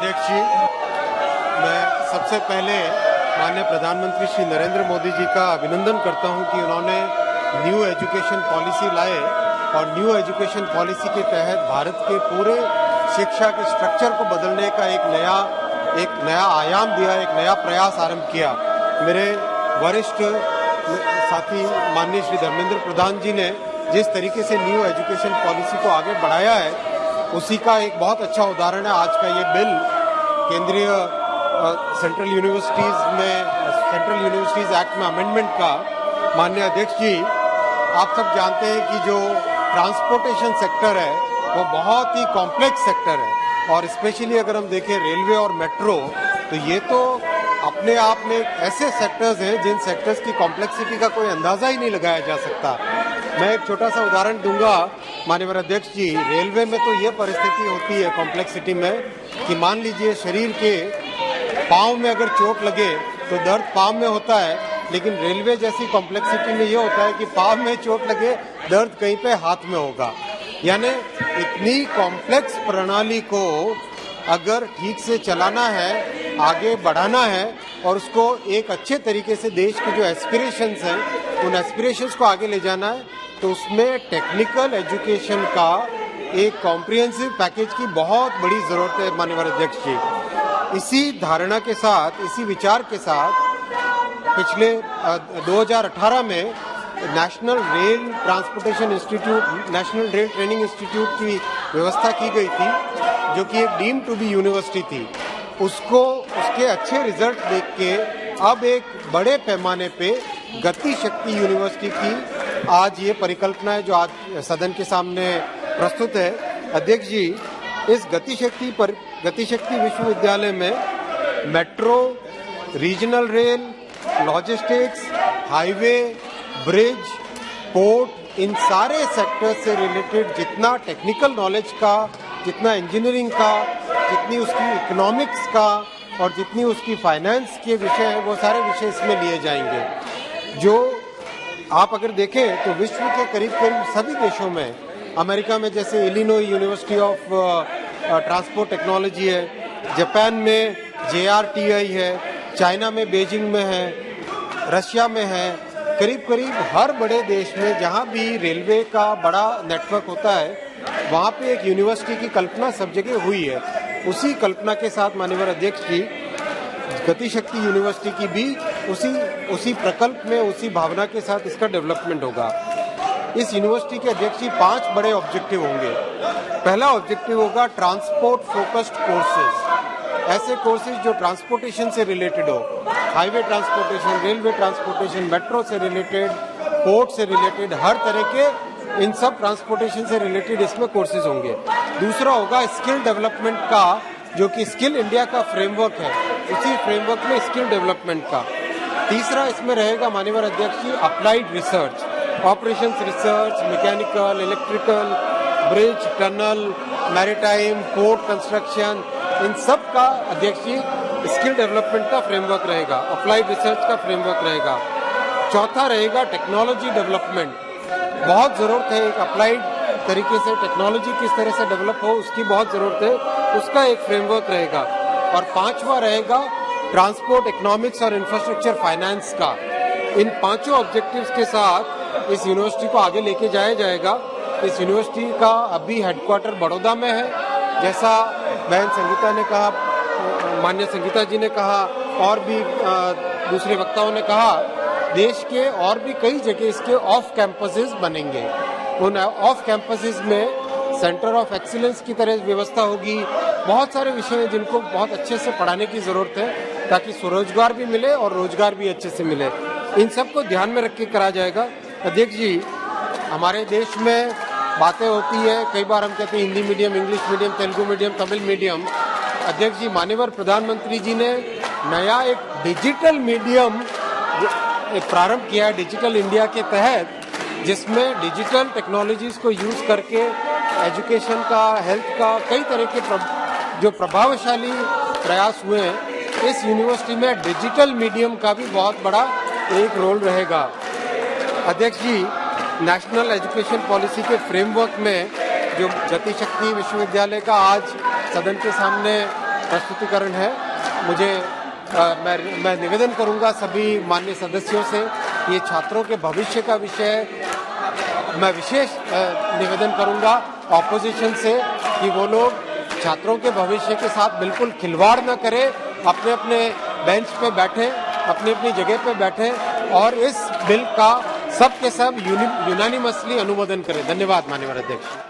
अध्यक्ष जी, मैं सबसे पहले माननीय प्रधानमंत्री श्री नरेंद्र मोदी जी का अभिनंदन करता हूं कि उन्होंने न्यू एजुकेशन पॉलिसी लाए और न्यू एजुकेशन पॉलिसी के तहत भारत के पूरे शिक्षा के स्ट्रक्चर को बदलने का एक नया आयाम दिया, एक नया प्रयास आरंभ किया। मेरे वरिष्ठ साथी माननीय श्री धर्मेंद्र प्रधान जी ने जिस तरीके से न्यू एजुकेशन पॉलिसी को आगे बढ़ाया है, उसी का एक बहुत अच्छा उदाहरण है आज का ये बिल। केंद्रीय सेंट्रल यूनिवर्सिटीज एक्ट में अमेंडमेंट का। माननीय अध्यक्ष जी, आप सब जानते हैं कि जो ट्रांसपोर्टेशन सेक्टर है वो बहुत ही कॉम्प्लेक्स सेक्टर है और स्पेशली अगर हम देखें रेलवे और मेट्रो, तो ये तो अपने आप में ऐसे सेक्टर्स हैं जिन सेक्टर्स की कॉम्प्लेक्सिटी का कोई अंदाजा ही नहीं लगाया जा सकता। मैं एक छोटा सा उदाहरण दूंगा माननीय अध्यक्ष जी। रेलवे में तो ये परिस्थिति होती है कॉम्प्लेक्सिटी में कि मान लीजिए शरीर के पाँव में अगर चोट लगे तो दर्द पाँव में होता है, लेकिन रेलवे जैसी कॉम्प्लेक्सिटी में ये होता है कि पाँव में चोट लगे दर्द कहीं पे हाथ में होगा। यानी इतनी कॉम्प्लेक्स प्रणाली को अगर ठीक से चलाना है, आगे बढ़ाना है और उसको एक अच्छे तरीके से देश के जो एस्पिरेशंस हैं उन एस्पिरेशंस को आगे ले जाना है, तो उसमें टेक्निकल एजुकेशन का एक कॉम्प्रिहेंसिव पैकेज की बहुत बड़ी जरूरत है माननीय अध्यक्ष जी। इसी धारणा के साथ, इसी विचार के साथ पिछले 2018 में national rail transportation institute, national rail training institute की व्यवस्था की गई थी, जो कि एक डीम टू बी यूनिवर्सिटी थी। उसके अच्छे रिजल्ट देख के अब एक बड़े पैमाने पे गति शक्ति यूनिवर्सिटी की आज ये परिकल्पना है जो आज सदन के सामने प्रस्तुत है। अध्यक्ष जी, इस गति शक्ति विश्वविद्यालय में metro, regional rail, logistics, highway, bridge, port, इन सारे सेक्टर से रिलेटेड जितना टेक्निकल नॉलेज का, जितना इंजीनियरिंग का, जितनी उसकी इकोनॉमिक्स का और जितनी उसकी फाइनेंस के विषय है, वो सारे विषय इसमें लिए जाएंगे। जो आप अगर देखें तो विश्व के करीब सभी देशों में, अमेरिका में जैसे Illinois university of transport technology है, जापान में JRTI है, चाइना में बीजिंग में है, रशिया में है, करीब हर बड़े देश में जहां भी रेलवे का बड़ा नेटवर्क होता है वहां पे एक यूनिवर्सिटी की कल्पना सब जगह हुई है। उसी कल्पना के साथ माननीय अध्यक्ष जी, गति शक्ति यूनिवर्सिटी की भी उसी प्रकल्प में, उसी भावना के साथ इसका डेवलपमेंट होगा। इस यूनिवर्सिटी के अध्यक्ष जी 5 बड़े ऑब्जेक्टिव होंगे। पहला ऑब्जेक्टिव होगा ट्रांसपोर्ट फोकस्ड कोर्सेज, ऐसे कोर्सेज जो ट्रांसपोर्टेशन से रिलेटेड हो, highway transportation, railway transportation, metro से रिलेटेड, पोर्ट से रिलेटेड, हर तरह के इन सब ट्रांसपोर्टेशन से रिलेटेड इसमें कोर्सेज होंगे। दूसरा होगा स्किल डेवलपमेंट का, जो कि स्किल इंडिया का फ्रेमवर्क है, उसी फ्रेमवर्क में स्किल डेवलपमेंट का। तीसरा इसमें रहेगा माननीय अध्यक्ष ji applied research, operations research, mechanical, electrical, bridge, tunnel, maritime, port construction, इन सब का अध्यक्ष जी स्किल डेवलपमेंट का फ्रेमवर्क रहेगा, अप्लाइड रिसर्च का फ्रेमवर्क रहेगा। चौथा रहेगा टेक्नोलॉजी डेवलपमेंट। बहुत जरूरत है एक अप्लाइड तरीके से टेक्नोलॉजी किस तरह से डेवलप हो, उसकी बहुत जरूरत है, उसका एक फ्रेमवर्क रहेगा। और पांचवा रहेगा ट्रांसपोर्ट इकोनॉमिक्स और इंफ्रास्ट्रक्चर फाइनेंस का। इन पांचों ऑब्जेक्टिव्स के साथ इस यूनिवर्सिटी को आगे लेके जाया जाएगा। इस यूनिवर्सिटी का अभी हेडक्वार्टर बड़ौदा में है, जैसा बहन संगीता ने कहा, मान्य संगीता जी ने कहा और भी दूसरे वक्ताओं ने कहा, देश के और भी कई जगह इसके ऑफ कैंपसेस बनेंगे। उन ऑफ कैंपसेस में सेंटर ऑफ एक्सीलेंस की तरह व्यवस्था होगी। बहुत सारे विषय हैं जिनको बहुत अच्छे से पढ़ाने की जरूरत है ताकि स्वरोजगार भी मिले और रोजगार भी अच्छे से मिले। इन सब को ध्यान में रख के करा जाएगा। अध्यक्ष जी, हमारे देश में बातें होती है, कई बार हम कहते हैं Hindi medium, English medium, Telugu medium, Tamil medium. अध्यक्ष जी, माननीय प्रधानमंत्री जी ने नया एक डिजिटल मीडियम प्रारंभ किया है डिजिटल इंडिया के तहत, जिसमें डिजिटल टेक्नोलॉजीज को यूज करके एजुकेशन का, हेल्थ का, कई तरह के जो प्रभावशाली प्रयास हुए हैं। इस यूनिवर्सिटी में डिजिटल मीडियम का भी बहुत बड़ा एक रोल रहेगा। अध्यक्ष जी, नेशनल एजुकेशन पॉलिसी के फ्रेमवर्क में जो गति शक्ति विश्वविद्यालय का आज सदन के सामने प्रस्तुतिकरण है। मुझे मैं निवेदन करूंगा सभी माननीय सदस्यों से, ये छात्रों के भविष्य का विषय है। मैं विशेष निवेदन करूंगा ऑपोजिशन से कि वो लोग छात्रों के भविष्य के साथ बिल्कुल खिलवाड़ न करें, अपने अपने बेंच पे बैठे, अपनी अपनी जगह पे बैठे और इस बिल का सब के सब यूनानिमसली अनुमोदन करें। धन्यवाद माननीय अध्यक्ष।